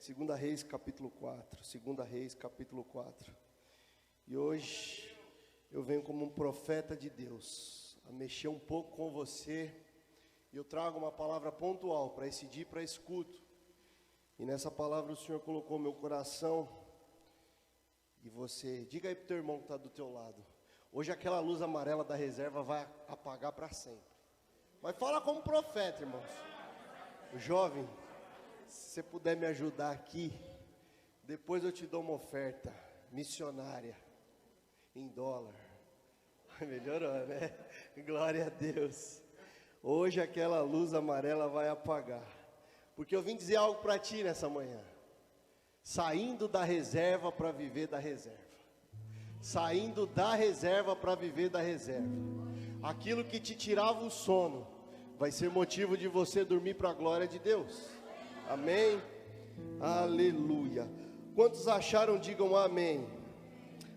Segunda Reis, capítulo 4. Segunda Reis, capítulo 4. E hoje eu venho como um profeta de Deus, a mexer um pouco com você. E eu trago uma palavra pontual para esse dia, para esse culto. E nessa palavra o Senhor colocou meu coração. E você, diga aí para o teu irmão que está do teu lado. Hoje aquela luz amarela da reserva vai apagar para sempre. Mas fala como profeta, irmãos. O jovem, se você puder me ajudar aqui, depois eu te dou uma oferta missionária, em dólar. Melhorou, né? Glória a Deus. Hoje aquela luz amarela vai apagar. Porque eu vim dizer algo para ti nessa manhã. Saindo da reserva para viver da reserva. Saindo da reserva para viver da reserva. Aquilo que te tirava o sono vai ser motivo de você dormir para a glória de Deus. Amém? Aleluia. Quantos acharam, digam amém.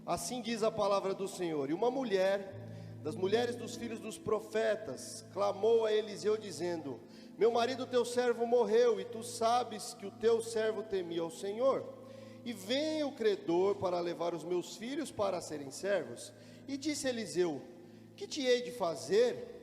Assim diz a palavra do Senhor. E uma mulher, das mulheres dos filhos dos profetas, clamou a Eliseu dizendo: meu marido teu servo morreu, e tu sabes que o teu servo temia ao Senhor. E vem o credor para levar os meus filhos para serem servos. E disse Eliseu: que te hei de fazer?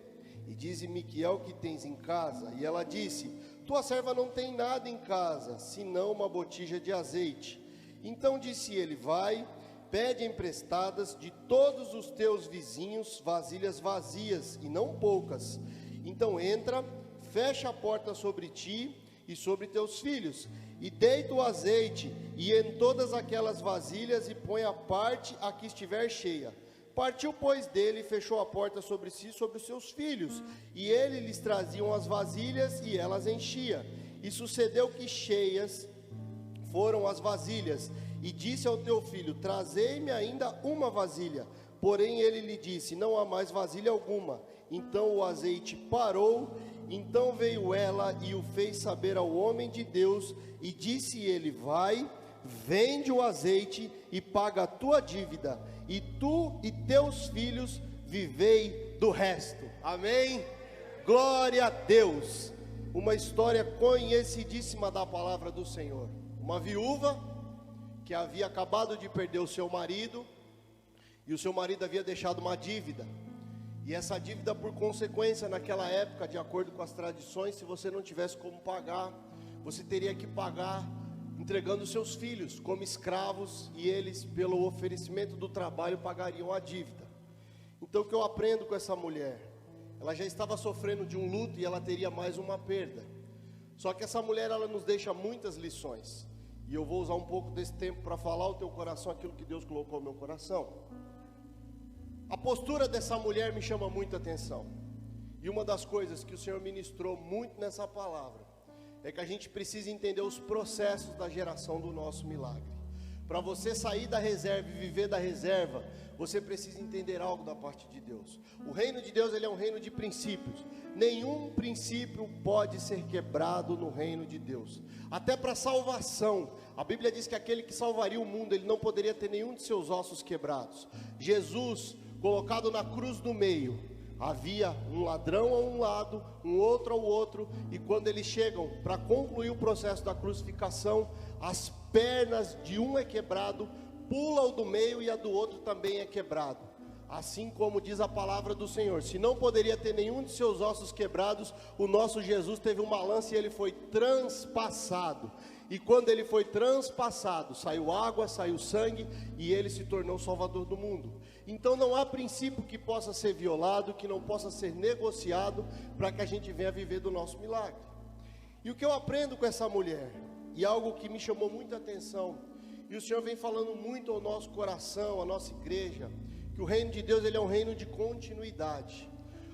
E dize-me que é o que tens em casa. E ela disse: tua serva não tem nada em casa, senão uma botija de azeite. Então disse ele: vai, pede emprestadas de todos os teus vizinhos vasilhas vazias, e não poucas. Então entra, fecha a porta sobre ti e sobre teus filhos, e deita o azeite, e em todas aquelas vasilhas, e põe a parte a que estiver cheia. Partiu, pois, dele e fechou a porta sobre si e sobre os seus filhos. E ele lhes traziam as vasilhas e elas enchia. E sucedeu que cheias foram as vasilhas. E disse ao teu filho: trazei-me ainda uma vasilha. Porém ele lhe disse: não há mais vasilha alguma. Então o azeite parou. Então veio ela e o fez saber ao homem de Deus. E disse ele: vai, vende o azeite e paga a tua dívida, e tu e teus filhos vivei do resto. Amém? Glória a Deus. Uma história conhecidíssima da palavra do Senhor. Uma viúva que havia acabado de perder o seu marido, e o seu marido havia deixado uma dívida. E essa dívida, por consequência, naquela época, de acordo com as tradições, se você não tivesse como pagar, você teria que pagar entregando seus filhos como escravos, e eles, pelo oferecimento do trabalho, pagariam a dívida. Então o que eu aprendo com essa mulher? Ela já estava sofrendo de um luto e ela teria mais uma perda. Só que essa mulher, ela nos deixa muitas lições. E eu vou usar um pouco desse tempo para falar ao teu coração aquilo que Deus colocou no meu coração. A postura dessa mulher me chama muita atenção. E uma das coisas que o Senhor ministrou muito nessa palavra é que a gente precisa entender os processos da geração do nosso milagre. Para você sair da reserva e viver da reserva, você precisa entender algo da parte de Deus. O reino de Deus, ele é um reino de princípios. Nenhum princípio pode ser quebrado no reino de Deus. Até para salvação, a Bíblia diz que aquele que salvaria o mundo, ele não poderia ter nenhum de seus ossos quebrados. Jesus, colocado na cruz do meio, havia um ladrão a um lado, um outro ao outro, e quando eles chegam para concluir o processo da crucificação, as pernas de um é quebrado, pula o do meio e a do outro também é quebrado. Assim como diz a palavra do Senhor, se não poderia ter nenhum de seus ossos quebrados, o nosso Jesus teve uma lança e ele foi transpassado. E quando ele foi transpassado, saiu água, saiu sangue, e ele se tornou o Salvador do mundo. Então não há princípio que possa ser violado, que não possa ser negociado, para que a gente venha viver do nosso milagre. E o que eu aprendo com essa mulher, e algo que me chamou muita atenção, e o Senhor vem falando muito ao nosso coração, à nossa igreja, que o reino de Deus, ele é um reino de continuidade.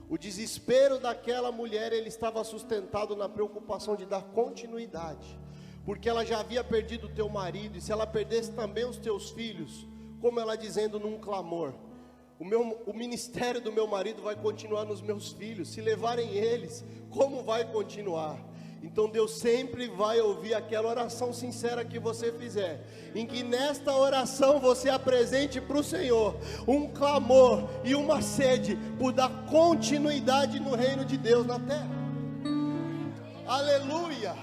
O desespero daquela mulher, ele estava sustentado na preocupação de dar continuidade, porque ela já havia perdido o teu marido, e se ela perdesse também os teus filhos, como ela dizendo num clamor: o ministério do meu marido vai continuar nos meus filhos, se levarem eles, como vai continuar? Então Deus sempre vai ouvir aquela oração sincera que você fizer, em que nesta oração você apresente para o Senhor um clamor e uma sede por dar continuidade no reino de Deus na terra. Aleluia!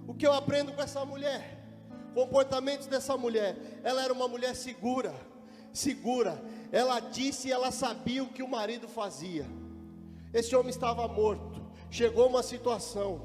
O O que eu aprendo com essa mulher? Comportamentos dessa mulher. Ela era uma mulher segura. Ela disse e ela sabia o que o marido fazia. Esse homem estava morto. Chegou uma situação.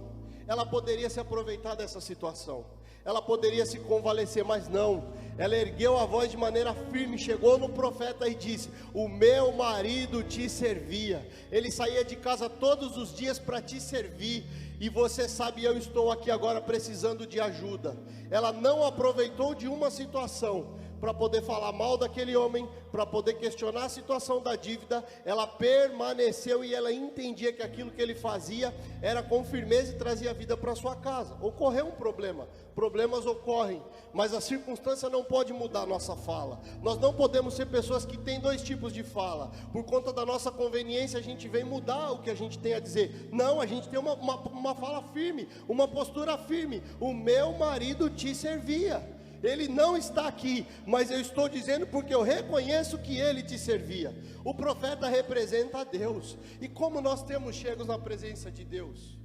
Ela poderia se aproveitar dessa situação. Ela poderia se convalescer, mas não. Ela ergueu a voz de maneira firme, chegou no profeta e disse: o meu marido te servia. Ele saía de casa todos os dias para te servir. E você sabe, eu estou aqui agora precisando de ajuda. Ela não aproveitou de uma situação para poder falar mal daquele homem, para poder questionar a situação da dívida. Ela permaneceu e ela entendia que aquilo que ele fazia era com firmeza e trazia vida para sua casa. Ocorreu um problema, problemas ocorrem, mas a circunstância não pode mudar a nossa fala. Nós não podemos ser pessoas que têm dois tipos de fala. Por conta da nossa conveniência a gente vem mudar o que a gente tem a dizer. Não, a gente tem uma fala firme, uma postura firme. O meu marido te servia. Ele não está aqui, mas eu estou dizendo porque eu reconheço que ele te servia. O profeta representa a Deus. E como nós temos chegos na presença de Deus?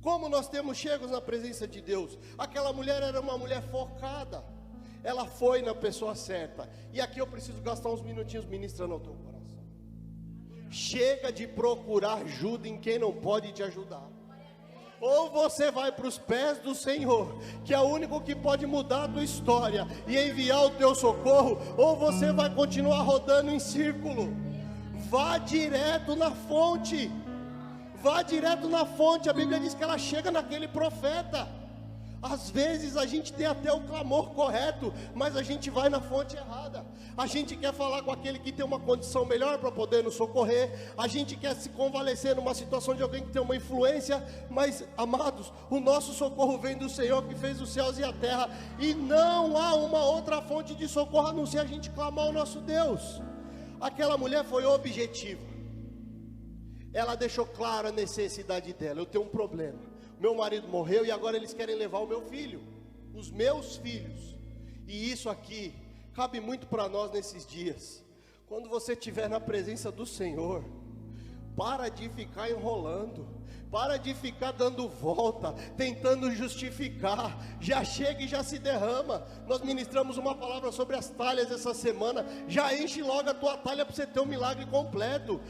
Como nós temos chegos na presença de Deus? Aquela mulher era uma mulher focada. Ela foi na pessoa certa. E aqui eu preciso gastar uns minutinhos ministrando ao teu coração. Chega de procurar ajuda em quem não pode te ajudar. Ou você vai para os pés do Senhor, que é o único que pode mudar a tua história e enviar o teu socorro, ou você vai continuar rodando em círculo. Vá direto na fonte. Vá direto na fonte. A Bíblia diz que ela chega naquele profeta. Às vezes a gente tem até o clamor correto, mas a gente vai na fonte errada. A gente quer falar com aquele que tem uma condição melhor para poder nos socorrer. A gente quer se convalescer numa situação de alguém que tem uma influência. Mas, amados, o nosso socorro vem do Senhor que fez os céus e a terra. E não há uma outra fonte de socorro a não ser a gente clamar ao nosso Deus. Aquela mulher foi objetiva. Ela deixou clara a necessidade dela. Eu tenho um problema. Meu marido morreu e agora eles querem levar o meu filho, os meus filhos. E isso aqui cabe muito para nós nesses dias. Quando você estiver na presença do Senhor, para de ficar enrolando, para de ficar dando volta, tentando justificar. Já chega e já se derrama. Nós ministramos uma palavra sobre as talhas essa semana. Já enche logo a tua talha para você ter um milagre completo.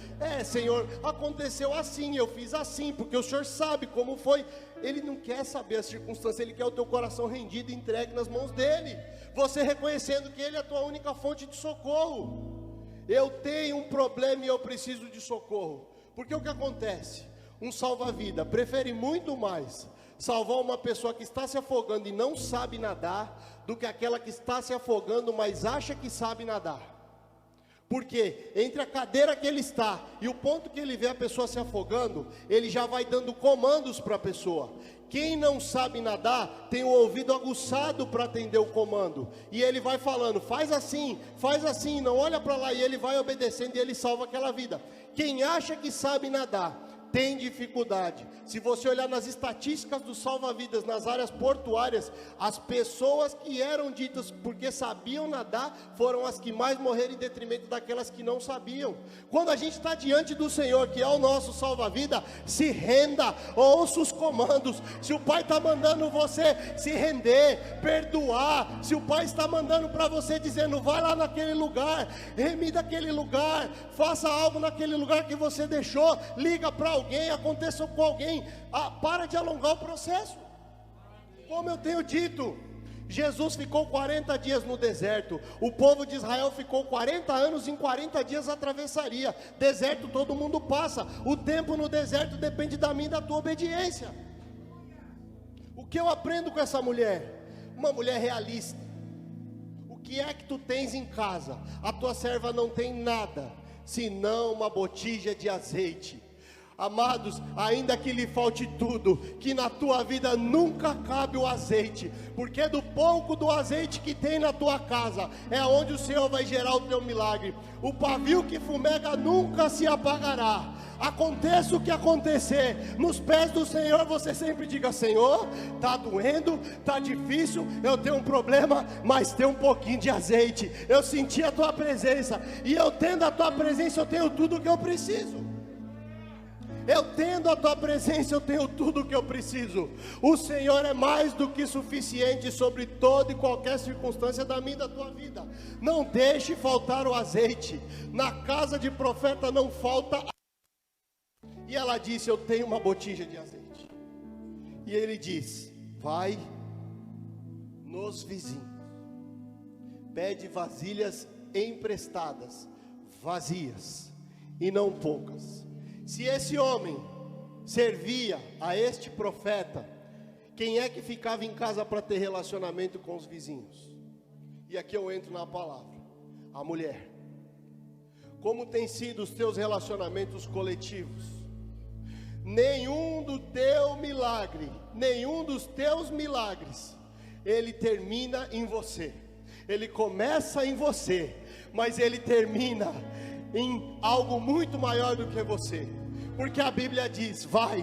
Senhor, aconteceu assim, eu fiz assim, porque o Senhor sabe como foi. Ele não quer saber a circunstância, Ele quer o teu coração rendido e entregue nas mãos dEle. Você reconhecendo que Ele é a tua única fonte de socorro. Eu tenho um problema e eu preciso de socorro. Porque o que acontece? Um salva-vida prefere muito mais salvar uma pessoa que está se afogando e não sabe nadar, do que aquela que está se afogando, mas acha que sabe nadar. Porque entre a cadeira que ele está e o ponto que ele vê a pessoa se afogando, ele já vai dando comandos para a pessoa. Quem não sabe nadar tem o ouvido aguçado para atender o comando, e ele vai falando: faz assim, não olha para lá, e ele vai obedecendo e ele salva aquela vida. Quem acha que sabe nadar tem dificuldade. Se você olhar nas estatísticas dos salva-vidas nas áreas portuárias, as pessoas que eram ditas porque sabiam nadar foram as que mais morreram em detrimento daquelas que não sabiam. Quando a gente está diante do Senhor, que é o nosso salva-vida, se renda, ouça os comandos. Se o Pai está mandando você se render, perdoar, se o Pai está mandando para você dizendo: vai lá naquele lugar, remida aquele lugar, faça algo naquele lugar que você deixou, liga para alguém, aconteça com alguém, para de alongar o processo. Como eu tenho dito, Jesus ficou 40 dias no deserto, o povo de Israel ficou 40 anos, em 40 dias atravessaria. Deserto todo mundo passa, o tempo no deserto depende da minha e da tua obediência. O que eu aprendo com essa mulher? Uma mulher realista. O que é que tu tens em casa? A tua serva não tem nada, senão uma botija de azeite. Amados, ainda que lhe falte tudo, que na tua vida nunca acabe o azeite, porque do pouco do azeite que tem na tua casa, é onde o Senhor vai gerar o teu milagre. O pavio que fumega nunca se apagará. Aconteça o que acontecer, nos pés do Senhor você sempre diga: Senhor, está doendo, está difícil, eu tenho um problema, mas tem um pouquinho de azeite. Eu senti a tua presença, e eu tendo a tua presença, eu tenho tudo o que eu preciso. Eu tendo a tua presença, eu tenho tudo o que eu preciso. O Senhor é mais do que suficiente sobre toda e qualquer circunstância da minha e da tua vida. Não deixe faltar o azeite. Na casa de profeta não falta. E ela disse: eu tenho uma botija de azeite. E ele diz: vai nos vizinhos, pede vasilhas emprestadas, vazias e não poucas. Se esse homem servia a este profeta, quem é que ficava em casa para ter relacionamento com os vizinhos? E aqui eu entro na palavra: a mulher. Como tem sido os teus relacionamentos coletivos? Nenhum do teu milagre, nenhum dos teus milagres, ele termina em você. Ele começa em você, mas ele termina em algo muito maior do que você. Porque a Bíblia diz: vai,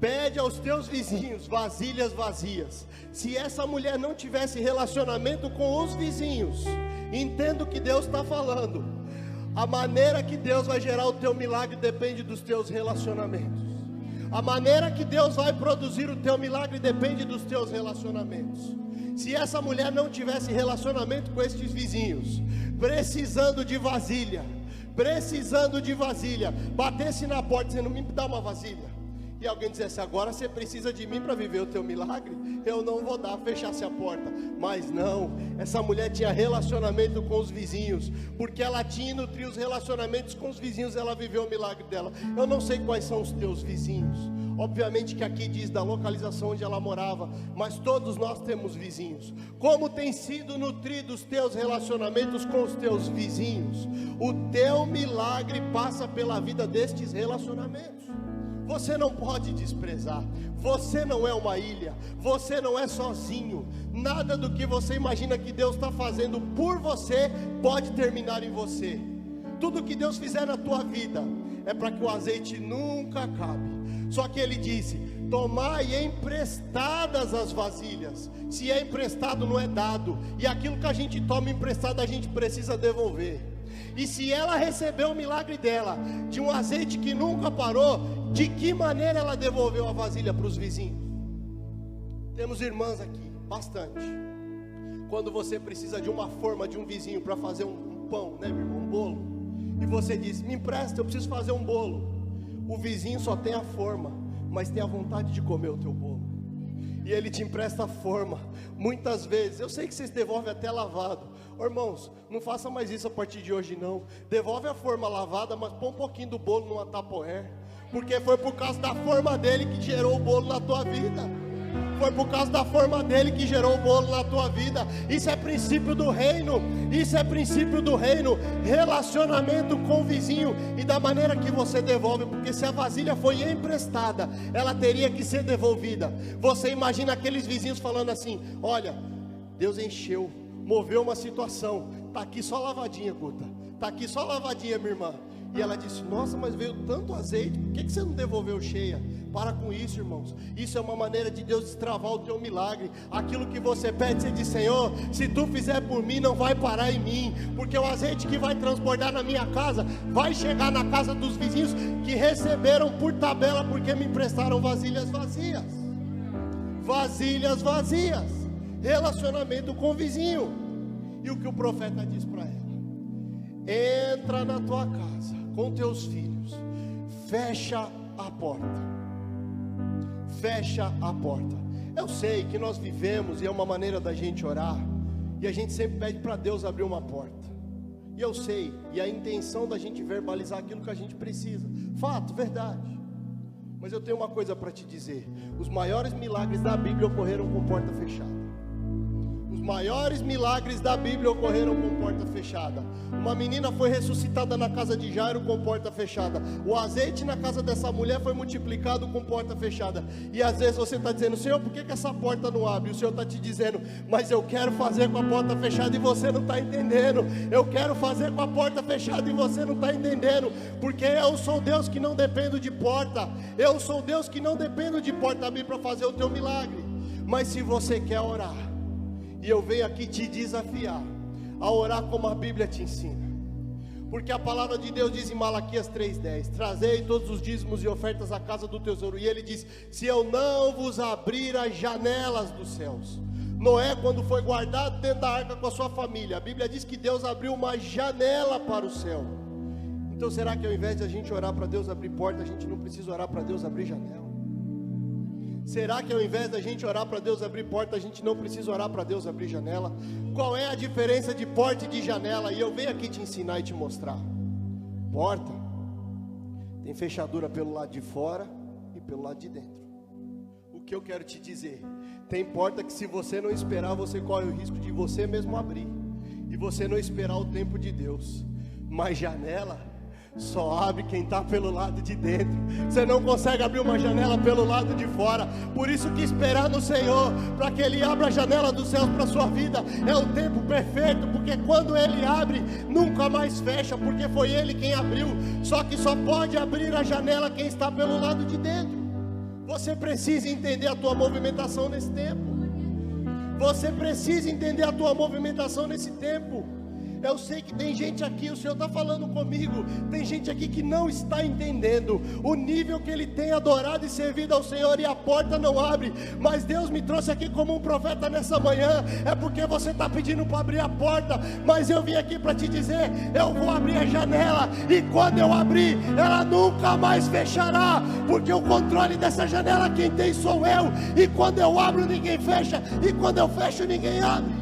pede aos teus vizinhos vasilhas vazias. Se essa mulher não tivesse relacionamento com os vizinhos, entenda o que Deus está falando. A maneira que Deus vai gerar o teu milagre depende dos teus relacionamentos. A maneira que Deus vai produzir o teu milagre depende dos teus relacionamentos. Se essa mulher não tivesse relacionamento com estes vizinhos, precisando de vasilha, batesse na porta dizendo: me dá uma vasilha, e alguém dissesse: agora você precisa de mim para viver o teu milagre, eu não vou dar, fechasse a porta. Mas não, essa mulher tinha relacionamento com os vizinhos, porque ela tinha e nutria os relacionamentos com os vizinhos, ela viveu o milagre dela. Eu não sei quais são os teus vizinhos, obviamente que aqui diz da localização onde ela morava, mas todos nós temos vizinhos. Como tem sido nutridos os teus relacionamentos com os teus vizinhos? O teu milagre passa pela vida destes relacionamentos. Você não pode desprezar. Você não é uma ilha. Você não é sozinho. Nada do que você imagina que Deus está fazendo por você pode terminar em você. Tudo que Deus fizer na tua vida é para que o azeite nunca acabe. Só que ele disse: tomai emprestadas as vasilhas. Se é emprestado, não é dado. E aquilo que a gente toma emprestado, a gente precisa devolver. E se ela recebeu o milagre dela, de um azeite que nunca parou, de que maneira ela devolveu a vasilha para os vizinhos? Temos irmãs aqui, bastante. Quando você precisa de uma forma de um vizinho para fazer um pão, né, meu irmão, um bolo, e você diz: me empresta, eu preciso fazer um bolo. O vizinho só tem a forma, mas tem a vontade de comer o teu bolo. E ele te empresta a forma. Muitas vezes, eu sei que vocês devolvem até lavado. Ô, irmãos, não faça mais isso a partir de hoje não. Devolve a forma lavada, mas põe um pouquinho do bolo numa tapoer, porque foi por causa da forma dele que gerou o bolo na tua vida. Foi por causa da forma dele que gerou o bolo na tua vida. Isso é princípio do reino. Isso é princípio do reino. Relacionamento com o vizinho e da maneira que você devolve. Porque se a vasilha foi emprestada, ela teria que ser devolvida. Você imagina aqueles vizinhos falando assim: olha, Deus encheu, moveu uma situação, está aqui só lavadinha, Guta, está aqui só lavadinha, minha irmã. E ela disse: nossa, mas veio tanto azeite, por que você não devolveu cheia? Para com isso, irmãos. Isso é uma maneira de Deus destravar o teu milagre. Aquilo que você pede, você diz: Senhor, se tu fizer por mim, não vai parar em mim, porque o azeite que vai transbordar na minha casa vai chegar na casa dos vizinhos que receberam por tabela, porque me emprestaram vasilhas vazias. Vasilhas vazias. Relacionamento com o vizinho. E o que o profeta diz para ela: entra na tua casa com teus filhos, fecha a porta. Fecha a porta. Eu sei que nós vivemos, e é uma maneira da gente orar, e a gente sempre pede para Deus abrir uma porta. E eu sei, e a intenção da gente verbalizar aquilo que a gente precisa. Fato, verdade. Mas eu tenho uma coisa para te dizer: os maiores milagres da Bíblia ocorreram com porta fechada. Os maiores milagres da Bíblia ocorreram com porta fechada. Uma menina foi ressuscitada na casa de Jairo com porta fechada. O azeite na casa dessa mulher foi multiplicado com porta fechada. E às vezes você está dizendo: Senhor, por que essa porta não abre? E o Senhor está te dizendo: mas eu quero fazer com a porta fechada e você não está entendendo. Eu quero fazer com a porta fechada e você não está entendendo. Porque eu sou Deus que não dependo de porta. Eu sou Deus que não dependo de porta abrir para fazer o teu milagre. Mas se você quer orar, e eu venho aqui te desafiar a orar como a Bíblia te ensina. Porque a palavra de Deus diz em Malaquias 3:10: trazei todos os dízimos e ofertas à casa do tesouro. E ele diz: se eu não vos abrir as janelas dos céus. Noé, quando foi guardado dentro da arca com a sua família, a Bíblia diz que Deus abriu uma janela para o céu. Então será que ao invés de a gente orar para Deus abrir porta, a gente não precisa orar para Deus abrir janela? Será que ao invés da gente orar para Deus abrir porta, a gente não precisa orar para Deus abrir janela? Qual é a diferença de porta e de janela? E eu venho aqui te ensinar e te mostrar. Porta tem fechadura pelo lado de fora e pelo lado de dentro. O que eu quero te dizer, tem porta que se você não esperar, você corre o risco de você mesmo abrir, e você não esperar o tempo de Deus. Mas janela só abre quem está pelo lado de dentro. Você não consegue abrir uma janela pelo lado de fora. Por isso que esperar no Senhor, para que Ele abra a janela dos céus para a sua vida, é o tempo perfeito. Porque quando Ele abre, nunca mais fecha, porque foi Ele quem abriu. Só que só pode abrir a janela quem está pelo lado de dentro. Você precisa entender a tua movimentação nesse tempo. Você precisa entender a tua movimentação nesse tempo. Eu sei que tem gente aqui, o Senhor está falando comigo, tem gente aqui que não está entendendo o nível que ele tem adorado e servido ao Senhor, e a porta não abre. Mas Deus me trouxe aqui como um profeta nessa manhã, é porque você está pedindo para abrir a porta, mas eu vim aqui para te dizer, eu vou abrir a janela, e quando eu abrir, ela nunca mais fechará, porque o controle dessa janela quem tem sou eu, e quando eu abro ninguém fecha, e quando eu fecho ninguém abre.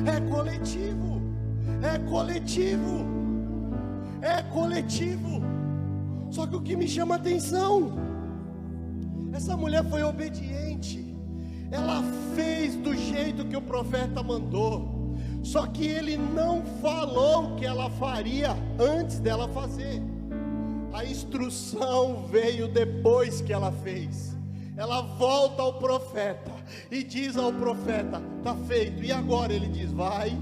É coletivo, é coletivo, é coletivo. Só que o que me chama a atenção, essa mulher foi obediente, ela fez do jeito que o profeta mandou, só que ele não falou o que ela faria antes dela fazer. A instrução veio depois que ela fez. Ela volta ao profeta e diz ao profeta: está feito. E agora ele diz: vai,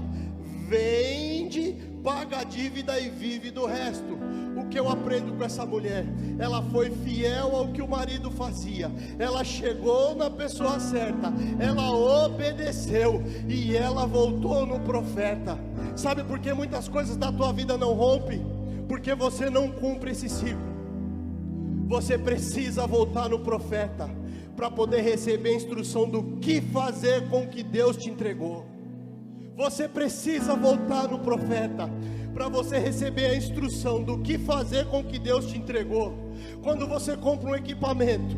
vende, paga a dívida e vive do resto. O que eu aprendo com essa mulher? Ela foi fiel ao que o marido fazia. Ela chegou na pessoa certa, ela obedeceu e ela voltou no profeta. Sabe por que muitas coisas da tua vida não rompem? Porque você não cumpre esse ciclo. Você precisa voltar no profeta para poder receber a instrução do que fazer com o que Deus te entregou. Você precisa voltar no profeta para você receber a instrução do que fazer com o que Deus te entregou. Quando você compra um equipamento,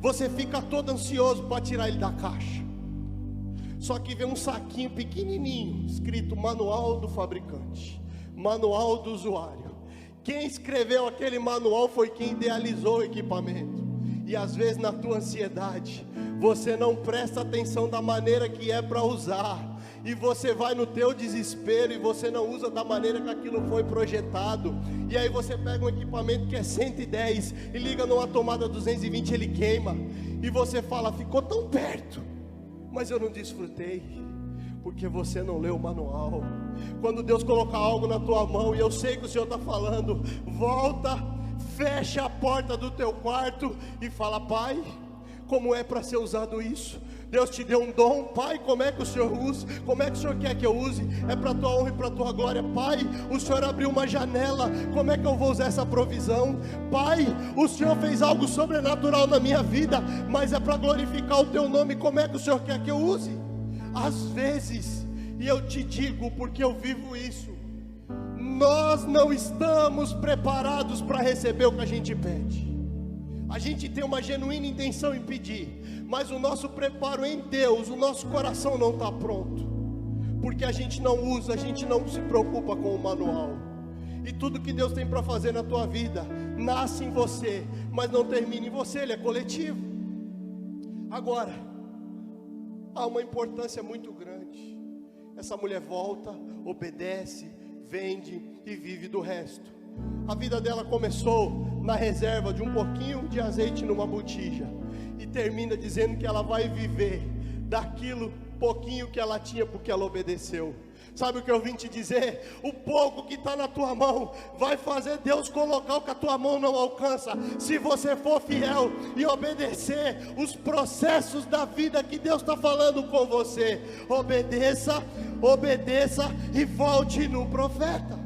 você fica todo ansioso para tirar ele da caixa. Só que vem um saquinho pequenininho, escrito manual do fabricante, manual do usuário. Quem escreveu aquele manual foi quem idealizou o equipamento. E às vezes na tua ansiedade, você não presta atenção da maneira que é para usar. E você vai no teu desespero e você não usa da maneira que aquilo foi projetado. E aí você pega um equipamento que é 110 e liga numa tomada 220, ele queima. E você fala: ficou tão perto, mas eu não desfrutei. Porque você não leu o manual. Quando Deus colocar algo na tua mão, e eu sei que o Senhor está falando, volta, fecha a porta do teu quarto e fala: Pai, como é para ser usado isso? Deus te deu um dom, Pai, como é que o Senhor usa? Como é que o Senhor quer que eu use? É para a tua honra e para a tua glória. Pai, o Senhor abriu uma janela, como é que eu vou usar essa provisão? Pai, o Senhor fez algo sobrenatural na minha vida, mas é para glorificar o teu nome, como é que o Senhor quer que eu use? Às vezes, e eu te digo porque eu vivo isso, nós não estamos preparados para receber o que a gente pede. A gente tem uma genuína intenção em pedir, mas o nosso preparo em Deus, o nosso coração não está pronto, porque a gente não usa, a gente não se preocupa com o manual. E tudo que Deus tem para fazer na tua vida, nasce em você, mas não termina em você, ele é coletivo. Agora, há uma importância muito grande. Essa mulher volta, obedece, vende e vive do resto. A vida dela começou na reserva de um pouquinho de azeite numa botija, e termina dizendo que ela vai viver daquilo pouquinho que ela tinha, porque ela obedeceu. Sabe o que eu vim te dizer? O pouco que está na tua mão vai fazer Deus colocar o que a tua mão não alcança, se você for fiel e obedecer os processos da vida que Deus está falando com você. Obedeça, obedeça e volte no profeta.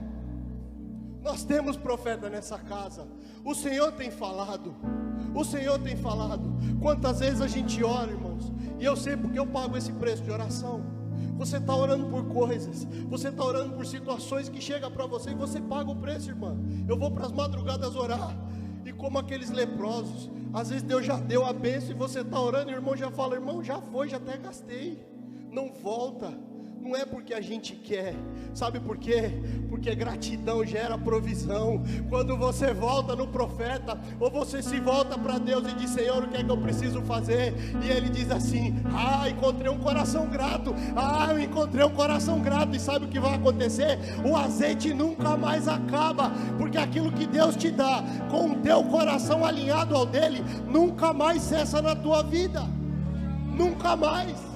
Nós temos profeta nessa casa. O Senhor tem falado. O Senhor tem falado. Quantas vezes a gente ora, irmãos, e eu sei porque eu pago esse preço de oração. Você está orando por coisas, você está orando por situações que chegam para você e você paga o preço, irmã. Eu vou para as madrugadas orar, e como aqueles leprosos, às vezes Deus já deu a bênção e você está orando, e o irmão já fala: irmão, já foi, já até gastei. Não volta. Não é porque a gente quer, sabe por quê? Porque gratidão gera provisão. Quando você volta no profeta, ou você se volta para Deus e diz: Senhor, o que é que eu preciso fazer? E Ele diz assim: encontrei um coração grato. Eu encontrei um coração grato. E sabe o que vai acontecer? O azeite nunca mais acaba, porque aquilo que Deus te dá, com o teu coração alinhado ao dele, nunca mais cessa na tua vida. Nunca mais.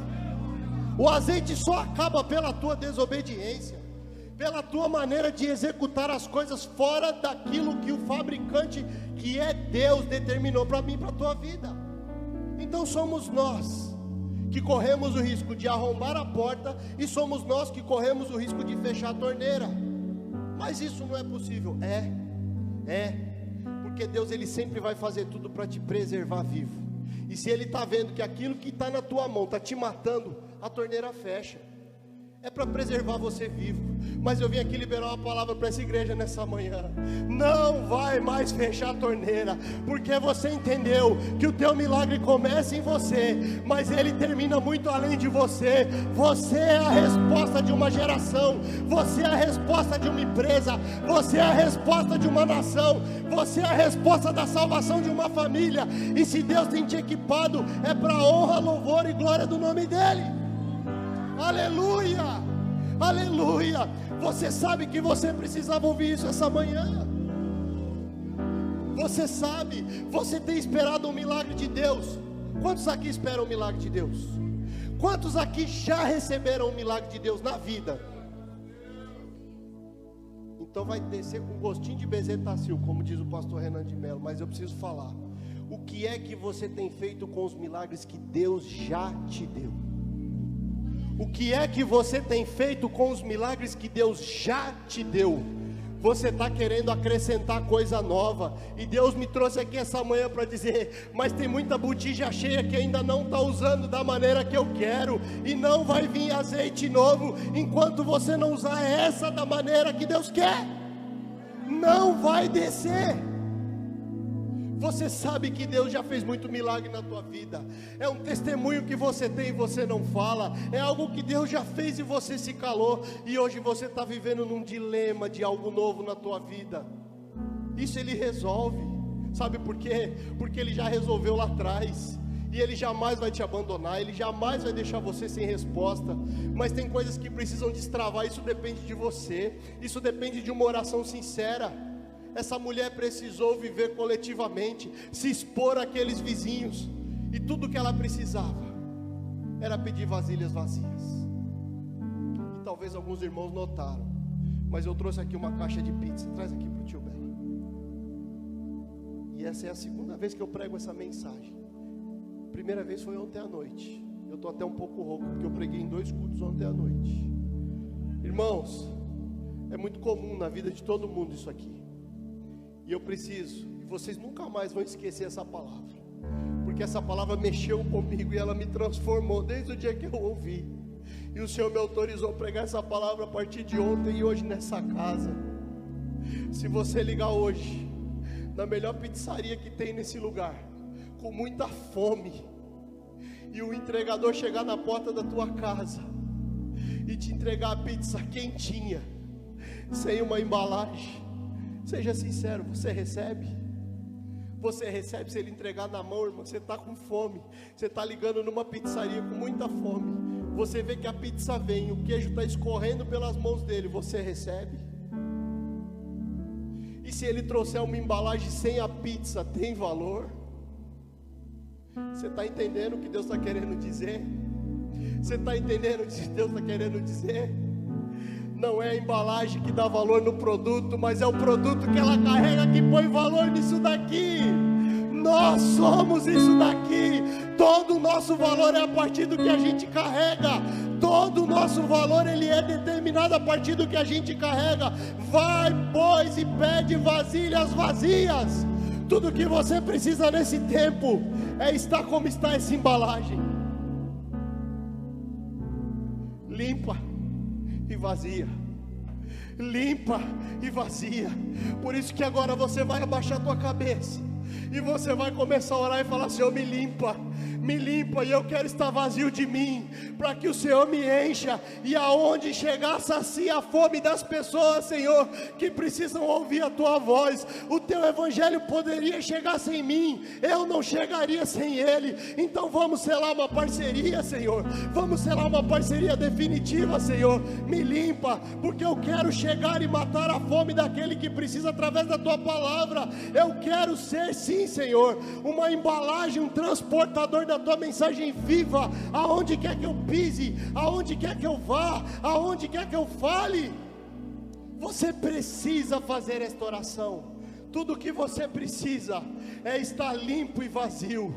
O azeite só acaba pela tua desobediência, pela tua maneira de executar as coisas fora daquilo que o fabricante, que é Deus, determinou para mim, para a tua vida. Então somos nós que corremos o risco de arrombar a porta, e somos nós que corremos o risco de fechar a torneira. Mas isso não é possível. Porque Deus, Ele sempre vai fazer tudo para te preservar vivo. E se Ele está vendo que aquilo que está na tua mão está te matando, a torneira fecha. É para preservar você vivo. Mas eu vim aqui liberar uma palavra para essa igreja nessa manhã. Não vai mais fechar a torneira, porque você entendeu que o teu milagre começa em você, mas ele termina muito além de você. Você é a resposta de uma geração, você é a resposta de uma empresa, você é a resposta de uma nação, você é a resposta da salvação de uma família. E se Deus tem te equipado, é para honra, louvor e glória do nome dele. Aleluia, aleluia. Você sabe que você precisava ouvir isso essa manhã. Você sabe, você tem esperado um milagre de Deus. Quantos aqui esperam um milagre de Deus? Quantos aqui já receberam um milagre de Deus na vida? Então vai descer com gostinho de bezetacil, como diz o pastor Renan de Mello. Mas eu preciso falar: o que é que você tem feito com os milagres que Deus já te deu? O que é que você tem feito com os milagres que Deus já te deu? Você está querendo acrescentar coisa nova, e Deus me trouxe aqui essa manhã para dizer: mas tem muita botija cheia que ainda não está usando da maneira que eu quero, e não vai vir azeite novo enquanto você não usar essa da maneira que Deus quer. Não vai descer. Você sabe que Deus já fez muito milagre na tua vida. É um testemunho que você tem e você não fala. É algo que Deus já fez e você se calou. E hoje você está vivendo num dilema de algo novo na tua vida. Isso Ele resolve. Sabe por quê? Porque Ele já resolveu lá atrás. E Ele jamais vai te abandonar. Ele jamais vai deixar você sem resposta. Mas tem coisas que precisam destravar. Isso depende de você. Isso depende de uma oração sincera. Essa mulher precisou viver coletivamente, se expor àqueles vizinhos, e tudo que ela precisava era pedir vasilhas vazias. E talvez alguns irmãos notaram, mas eu trouxe aqui uma caixa de pizza. Traz aqui para o tio Bela. E essa é a segunda vez que eu prego essa mensagem. A primeira vez foi ontem à noite. Eu estou até um pouco rouco, porque eu preguei em 2 cultos ontem à noite. Irmãos, é muito comum na vida de todo mundo isso aqui. E eu preciso, e vocês nunca mais vão esquecer essa palavra, porque essa palavra mexeu comigo e ela me transformou desde o dia que eu ouvi. E o Senhor me autorizou a pregar essa palavra a partir de ontem e hoje nessa casa. Se você ligar hoje na melhor pizzaria que tem nesse lugar, com muita fome, e o entregador chegar na porta da tua casa e te entregar a pizza quentinha, sem uma embalagem, seja sincero, você recebe? Você recebe? Se ele entregar na mão, irmão, você está com fome, você está ligando numa pizzaria com muita fome, você vê que a pizza vem, o queijo está escorrendo pelas mãos dele, você recebe? E se ele trouxer uma embalagem sem a pizza, tem valor? Você está entendendo o que Deus está querendo dizer? Você está entendendo o que Deus está querendo dizer? Não é a embalagem que dá valor no produto, mas é o produto que ela carrega que põe valor nisso daqui. Nós somos isso daqui. Todo o nosso valor é a partir do que a gente carrega. Todo o nosso valor ele é determinado a partir do que a gente carrega. Vai, pois, e pede vasilhas vazias. Tudo que você precisa nesse tempo é estar como está essa embalagem, limpa e vazia, limpa e vazia. Por isso que agora você vai abaixar a tua cabeça e você vai começar a orar e falar: Senhor, me limpa, e eu quero estar vazio de mim, para que o Senhor me encha, e aonde chegar, sacia a fome das pessoas, Senhor, que precisam ouvir a Tua voz. O Teu Evangelho poderia chegar sem mim, eu não chegaria sem Ele. Então vamos selar uma parceria, Senhor, vamos selar uma parceria definitiva, Senhor. Me limpa, porque eu quero chegar e matar a fome daquele que precisa através da Tua palavra. Eu quero ser, sim, Senhor, uma embalagem, um transportador da Tua mensagem viva, aonde quer que eu pise, aonde quer que eu vá, aonde quer que eu fale. Você precisa fazer esta oração. Tudo o que você precisa é estar limpo e vazio.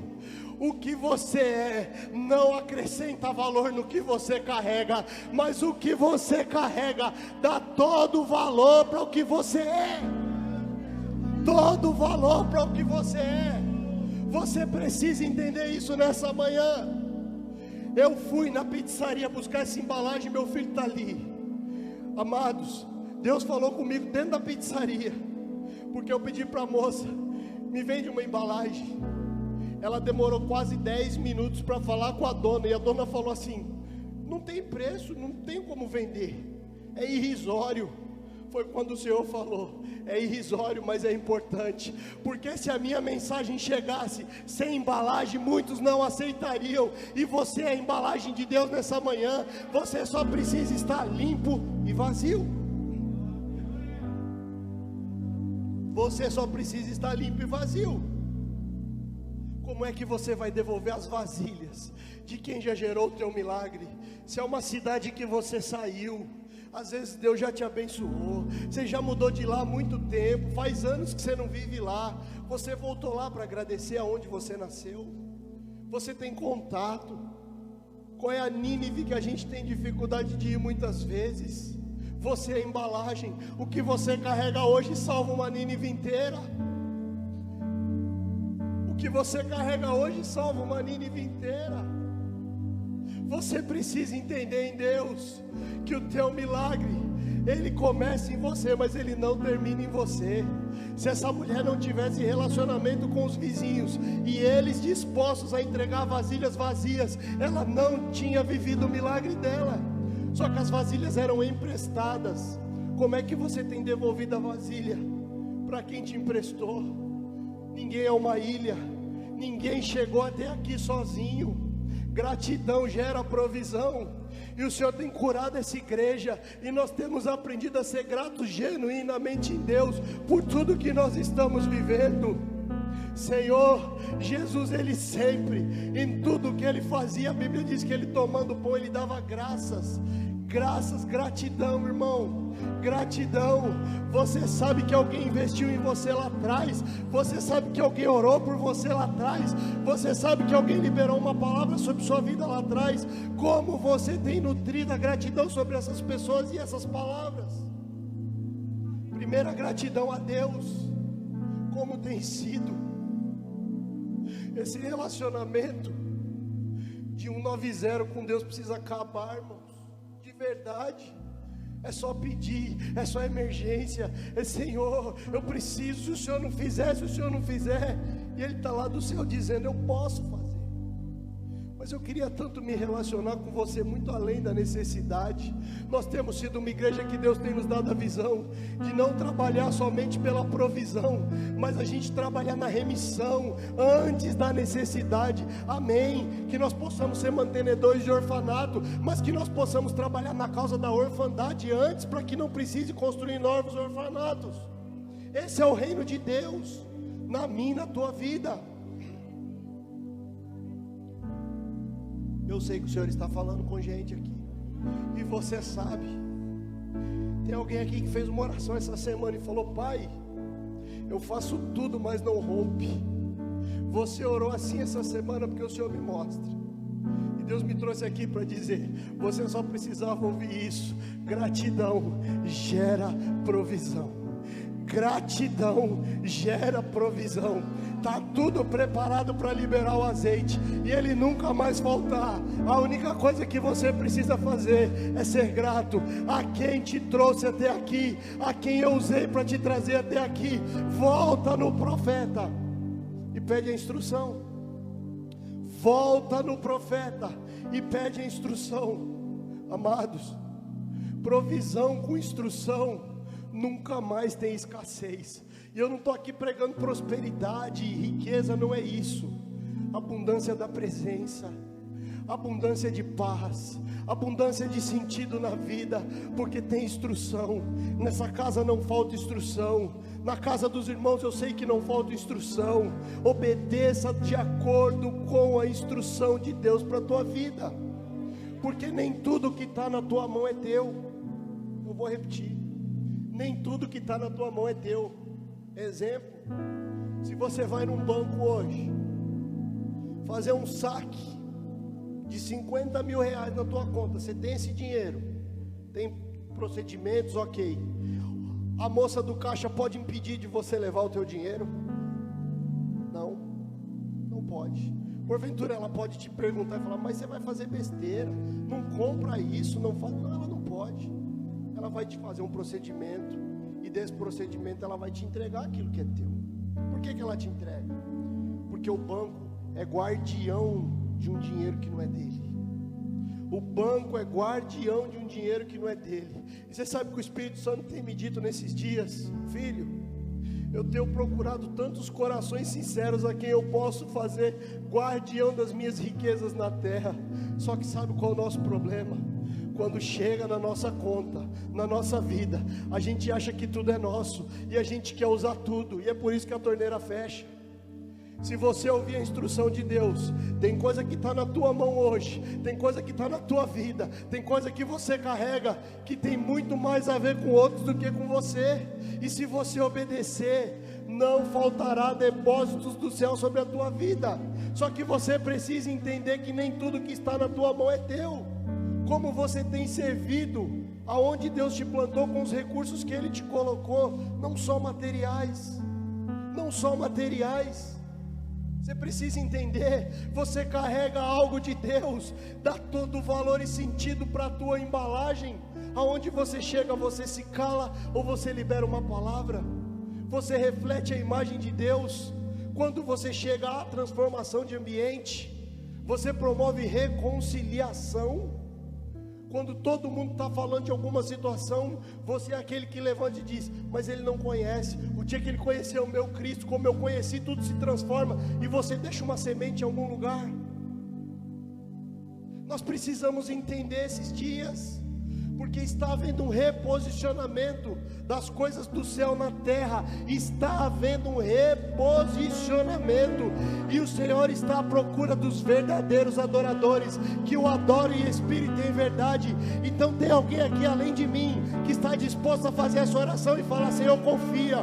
O que você é não acrescenta valor no que você carrega, mas o que você carrega dá todo o valor para o que você é. Todo o valor para o que você é. Você precisa entender isso nessa manhã. Eu fui na pizzaria buscar essa embalagem, meu filho está ali. Amados, Deus falou comigo dentro da pizzaria, porque eu pedi para a moça: me vende uma embalagem. Ela demorou quase 10 minutos para falar com a dona, e a dona falou assim: não tem preço, não tem como vender, é irrisório. Foi quando o Senhor falou: é irrisório, mas é importante, porque se a minha mensagem chegasse sem embalagem, muitos não aceitariam, e você é a embalagem de Deus nessa manhã. Você só precisa estar limpo e vazio. Você só precisa estar limpo e vazio. Como é que você vai devolver as vasilhas de quem já gerou o teu milagre? Se é uma cidade que você saiu, às vezes Deus já te abençoou, você já mudou de lá há muito tempo, faz anos que você não vive lá, você voltou lá para agradecer aonde você nasceu. Você tem contato. Qual é a Nínive que a gente tem dificuldade de ir muitas vezes? Você é a embalagem. O que você carrega hoje salva uma Nínive inteira. O que você carrega hoje salva uma Nínive inteira. Você precisa entender em Deus que o teu milagre, ele começa em você, mas ele não termina em você. Se essa mulher não tivesse relacionamento com os vizinhos e eles dispostos a entregar vasilhas vazias, ela não tinha vivido o milagre dela. Só que as vasilhas eram emprestadas. Como é que você tem devolvido a vasilha para quem te emprestou? Ninguém é uma ilha, ninguém chegou até aqui sozinho. Gratidão gera provisão, e o Senhor tem curado essa igreja, e nós temos aprendido a ser gratos genuinamente em Deus, por tudo que nós estamos vivendo. Senhor, Jesus, Ele sempre, em tudo que Ele fazia, a Bíblia diz que Ele tomando o pão, Ele dava graças, gratidão, irmão, gratidão. Você sabe que alguém investiu em você lá atrás, você sabe que alguém orou por você lá atrás, você sabe que alguém liberou uma palavra sobre sua vida lá atrás. Como você tem nutrido a gratidão sobre essas pessoas e essas palavras? Primeira, gratidão a Deus. Como tem sido esse relacionamento de 190 com Deus? Precisa acabar, irmãos, de verdade. É só pedir, é só emergência, é: Senhor, eu preciso. Se o Senhor não fizer, se o Senhor não fizer, e Ele está lá do céu dizendo: eu posso fazer. Mas eu queria tanto me relacionar com você, muito além da necessidade. Nós temos sido uma igreja que Deus tem nos dado a visão de não trabalhar somente pela provisão, mas a gente trabalhar na remissão antes da necessidade. Amém. Que nós possamos ser mantenedores de orfanato, mas que nós possamos trabalhar na causa da orfandade antes, para que não precise construir novos orfanatos. Esse é o reino de Deus na minha, na tua vida. Eu sei que o Senhor está falando com gente aqui, e você sabe Tem alguém aqui que fez uma oração essa semana e falou: Pai, eu faço tudo, mas não rompe. Você orou assim essa semana porque o Senhor me mostra. E Deus me trouxe aqui para dizer: você só precisava ouvir isso. Gratidão gera provisão. Gratidão gera provisão. Está tudo preparado para liberar o azeite, e ele nunca mais faltar. A única coisa que você precisa fazer é ser grato a quem te trouxe até aqui, a quem eu usei para te trazer até aqui. Volta no profeta e pede a instrução. Volta no profeta e pede a instrução. Amados, provisão com instrução nunca mais tem escassez. E eu não estou aqui pregando prosperidade e riqueza, não é isso. Abundância da presença, abundância de paz, abundância de sentido na vida, porque tem instrução. Nessa casa não falta instrução. Na casa dos irmãos eu sei que não falta instrução. Obedeça de acordo com a instrução de Deus para a tua vida, porque nem tudo que está na tua mão é teu. Eu vou repetir: nem tudo que está na tua mão é teu. Exemplo: se você vai num banco hoje fazer um saque de 50 mil reais na tua conta, você tem esse dinheiro, tem procedimentos, ok. A moça do caixa pode impedir de você levar o teu dinheiro? Não, não pode. Porventura ela pode te perguntar e falar: mas você vai fazer besteira, não compra isso, não faz. Não, ela não pode. Ela vai te fazer um procedimento, e desse procedimento ela vai te entregar aquilo que é teu. Por que ela te entrega? Porque o banco é guardião de um dinheiro que não é dele. O banco é guardião de um dinheiro que não é dele. E você sabe que o Espírito Santo tem me dito nesses dias: filho, eu tenho procurado tantos corações sinceros a quem eu posso fazer guardião das minhas riquezas na terra. Só que sabe qual é o nosso problema? Quando chega na nossa conta, na nossa vida, a gente acha que tudo é nosso, e a gente quer usar tudo, e é por isso que a torneira fecha. Se você ouvir a instrução de Deus, tem coisa que está na tua mão hoje, tem coisa que está na tua vida, tem coisa que você carrega, que tem muito mais a ver com outros do que com você. E se você obedecer, não faltará depósitos do céu sobre a tua vida. Só que você precisa entender que nem tudo que está na tua mão é teu. Como você tem servido aonde Deus te plantou com os recursos que Ele te colocou, não só materiais, não só materiais. Você precisa entender, você carrega algo de Deus, dá todo o valor e sentido para a tua embalagem. Aonde você chega, você se cala ou você libera uma palavra? Você reflete a imagem de Deus. Quando você chega à transformação de ambiente, você promove reconciliação. Quando todo mundo está falando de alguma situação, você é aquele que levanta e diz: mas ele não conhece. O dia que ele conheceu o meu Cristo, como eu conheci, tudo se transforma. E você deixa uma semente em algum lugar. Nós precisamos entender esses dias, porque está havendo um reposicionamento das coisas do céu na terra. Está havendo um reposicionamento, e o Senhor está à procura dos verdadeiros adoradores, que o adorem em espírito e em verdade. Então tem alguém aqui além de mim, que está disposto a fazer essa oração e falar: Senhor, confia,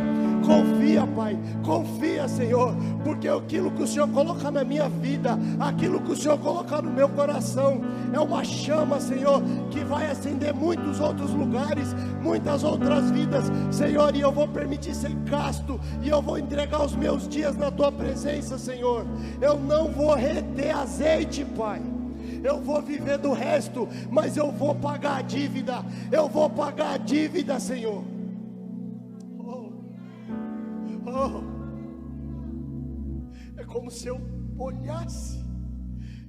confia Pai, confia Senhor, porque aquilo que o Senhor colocar na minha vida, aquilo que o Senhor colocar no meu coração, é uma chama, Senhor, que vai acender muitos outros lugares, muitas outras vidas, Senhor. E eu vou permitir ser casto, e eu vou entregar os meus dias na tua presença, Senhor. Eu não vou reter azeite, Pai. Eu vou viver do resto, mas eu vou pagar a dívida. Eu vou pagar a dívida, Senhor. É como se eu olhasse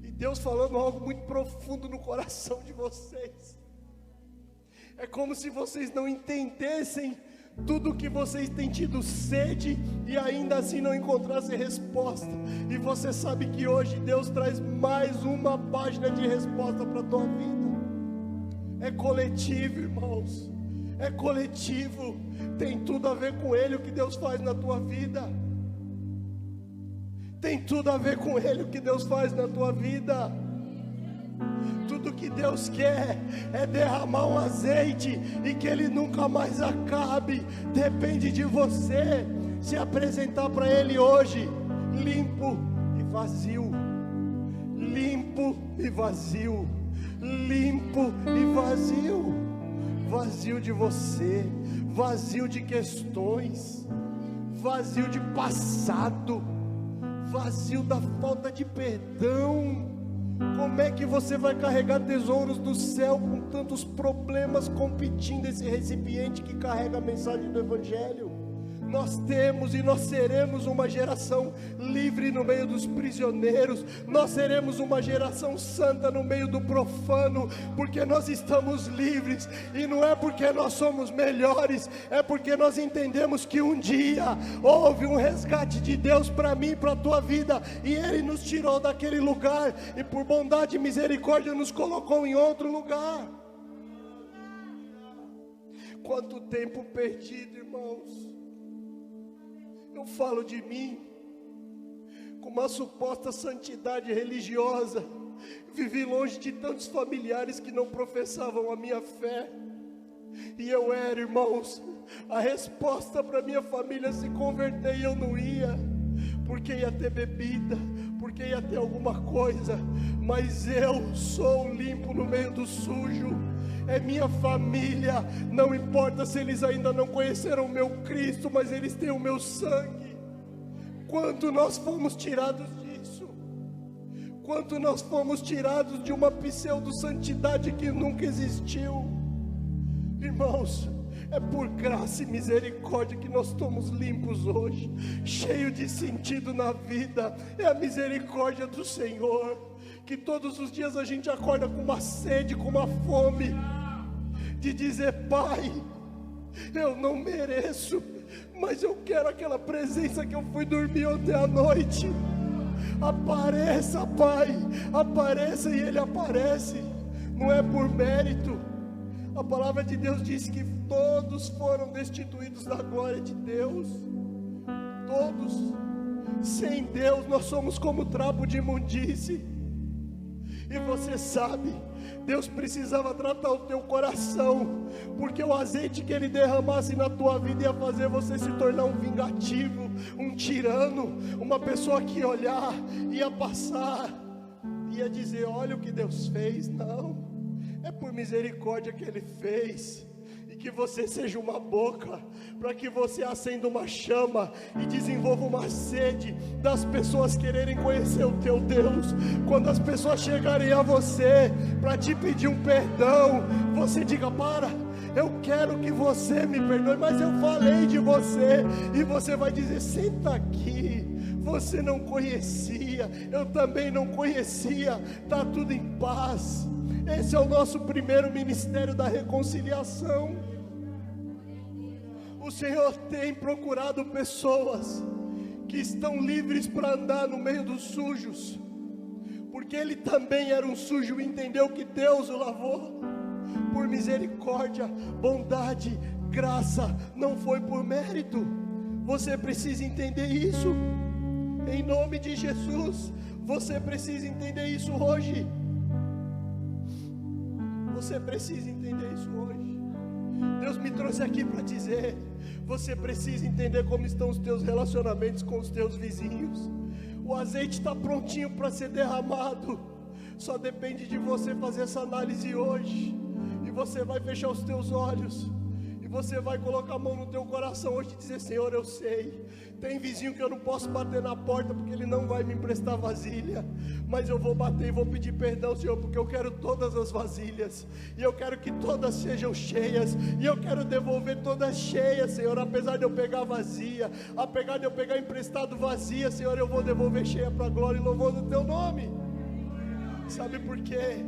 e Deus falando algo muito profundo no coração de vocês. É como se vocês não entendessem tudo que vocês têm tido sede e ainda assim não encontrassem resposta. E você sabe que hoje Deus traz mais uma página de resposta para a tua vida. É coletivo, irmãos, é coletivo. Tem tudo a ver com Ele o que Deus faz na tua vida. Tem tudo a ver com Ele o que Deus faz na tua vida. Tudo que Deus quer é derramar um azeite e que ele nunca mais acabe. Depende de você se apresentar para Ele hoje limpo e vazio, limpo e vazio, limpo e vazio, vazio de você, vazio de questões, vazio de passado, vazio da falta de perdão. Como é que você vai carregar tesouros do céu com tantos problemas competindo esse recipiente que carrega a mensagem do Evangelho? Nós temos e nós seremos uma geração livre no meio dos prisioneiros. Nós seremos uma geração santa no meio do profano, porque nós estamos livres. E não é porque nós somos melhores, é porque nós entendemos que um dia houve um resgate de Deus para mim e para a tua vida, e Ele nos tirou daquele lugar e por bondade e misericórdia nos colocou em outro lugar. Quanto tempo perdido, irmãos. Eu falo de mim, com uma suposta santidade religiosa, vivi longe de tantos familiares que não professavam a minha fé, e eu era, irmãos, a resposta para minha família se converter, e eu não ia, porque ia ter bebida, porque ia ter alguma coisa, mas eu sou limpo no meio do sujo. É minha família, não importa se eles ainda não conheceram o meu Cristo, mas eles têm o meu sangue. Quanto nós fomos tirados disso, quanto nós fomos tirados de uma pseudo-santidade que nunca existiu. Irmãos, é por graça e misericórdia que nós estamos limpos hoje, cheio de sentido na vida. É a misericórdia do Senhor, que todos os dias a gente acorda com uma sede, com uma fome, de dizer: Pai, eu não mereço, mas eu quero aquela presença que eu fui dormir ontem à noite. Apareça, Pai, apareça, e Ele aparece. Não é por mérito. A palavra de Deus diz que todos foram destituídos da glória de Deus. Todos. Sem Deus nós somos como trapo de imundície. E você sabe, Deus precisava tratar o teu coração, porque o azeite que Ele derramasse na tua vida ia fazer você se tornar um vingativo, um tirano, uma pessoa que ia olhar, ia passar, ia dizer: olha o que Deus fez. Não, é por misericórdia que Ele fez. E que você seja uma boca, para que você acenda uma chama e desenvolva uma sede das pessoas quererem conhecer o teu Deus. Quando as pessoas chegarem a você para te pedir um perdão, você diga: para, eu quero que você me perdoe, mas eu falei de você. E você vai dizer: senta aqui, você não conhecia, eu também não conhecia, está tudo em paz. Esse é o nosso primeiro ministério da reconciliação. O Senhor tem procurado pessoas que estão livres para andar no meio dos sujos, porque Ele também era um sujo e entendeu que Deus o lavou por misericórdia, bondade, graça, não foi por mérito. Você precisa entender isso, em nome de Jesus. Você precisa entender isso hoje. Você precisa entender isso hoje. Deus me trouxe aqui para dizer: você precisa entender como estão os teus relacionamentos com os teus vizinhos. O azeite está prontinho para ser derramado, só depende de você fazer essa análise hoje. E você vai fechar os teus olhos, e você vai colocar a mão no teu coração hoje e dizer: Senhor, eu sei, tem vizinho que eu não posso bater na porta porque ele não vai me emprestar vasilha, mas eu vou bater e vou pedir perdão, Senhor, porque eu quero todas as vasilhas, e eu quero que todas sejam cheias, e eu quero devolver todas cheias, Senhor. Apesar de eu pegar vazia, apesar de eu pegar emprestado vazia, Senhor, eu vou devolver cheia para a glória e louvor do teu nome. Sabe por quê?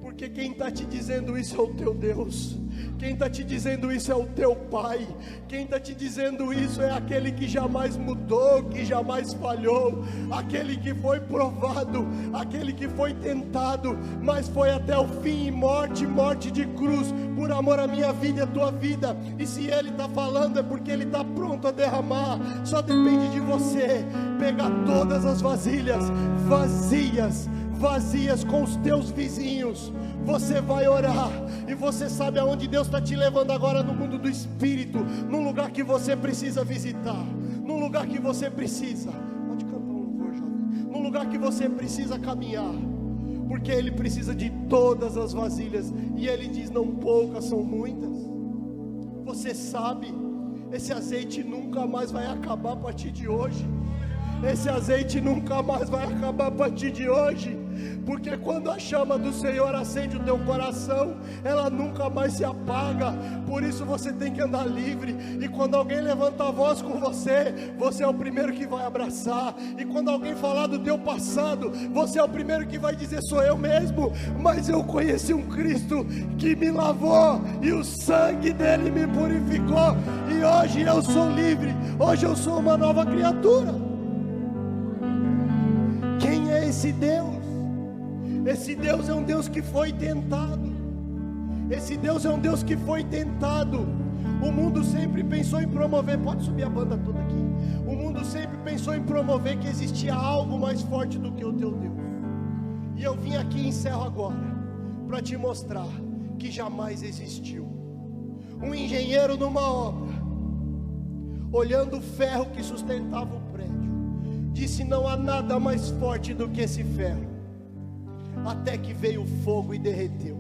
Porque quem está te dizendo isso é o teu Deus. Quem está te dizendo isso é o teu Pai. Quem está te dizendo isso é aquele que jamais mudou, que jamais falhou, aquele que foi provado, aquele que foi tentado, mas foi até o fim, morte de cruz, por amor à minha vida e à tua vida. E se Ele está falando é porque Ele está pronto a derramar. Só depende de você pegar todas as vasilhas vazias, vazias com os teus vizinhos. Você vai orar, e você sabe aonde Deus está te levando agora, no mundo do Espírito, num lugar que você precisa visitar, num lugar que você precisa, pode cantar um louvor, jovem, num lugar que você precisa caminhar, porque Ele precisa de todas as vasilhas, e Ele diz: não poucas, são muitas. Você sabe, esse azeite nunca mais vai acabar a partir de hoje. Esse azeite nunca mais vai acabar a partir de hoje, porque quando a chama do Senhor acende o teu coração, ela nunca mais se apaga. Por isso você tem que andar livre, e quando alguém levanta a voz com você, você é o primeiro que vai abraçar. E quando alguém falar do teu passado, você é o primeiro que vai dizer: sou eu mesmo, mas eu conheci um Cristo que me lavou, e o sangue dele me purificou, e hoje eu sou livre, hoje eu sou uma nova criatura. Quem é esse Deus? Esse Deus é um Deus que foi tentado. Esse Deus é um Deus que foi tentado. O mundo sempre pensou em promover, pode subir a banda toda aqui. O mundo sempre pensou em promover que existia algo mais forte do que o teu Deus. E eu vim aqui e encerro agora, para te mostrar que jamais existiu. Um engenheiro numa obra, olhando o ferro que sustentava o prédio, disse: não há nada mais forte do que esse ferro. Até que veio o fogo e derreteu.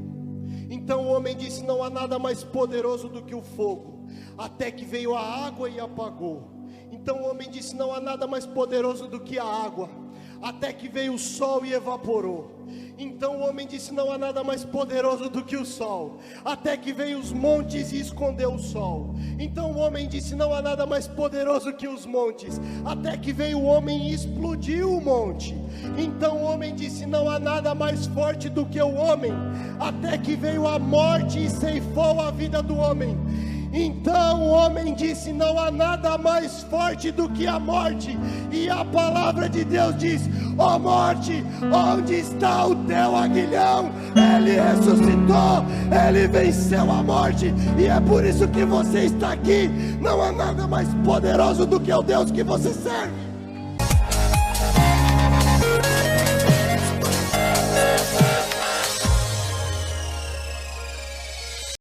Então o homem disse: não há nada mais poderoso do que o fogo. Até que veio a água e apagou. Então o homem disse: não há nada mais poderoso do que a água. Até que veio o sol e evaporou. Então o homem disse: não há nada mais poderoso do que o sol. Até que veio os montes e escondeu o sol. Então o homem disse: não há nada mais poderoso que os montes. Até que veio o homem e explodiu o monte. Então o homem disse: não há nada mais forte do que o homem. Até que veio a morte e ceifou a vida do homem. Então o homem disse: não há nada mais forte do que a morte. E a palavra de Deus diz: ó morte, onde está o teu aguilhão? Ele ressuscitou, ele venceu a morte, e é por isso que você está aqui. Não há nada mais poderoso do que o Deus que você serve.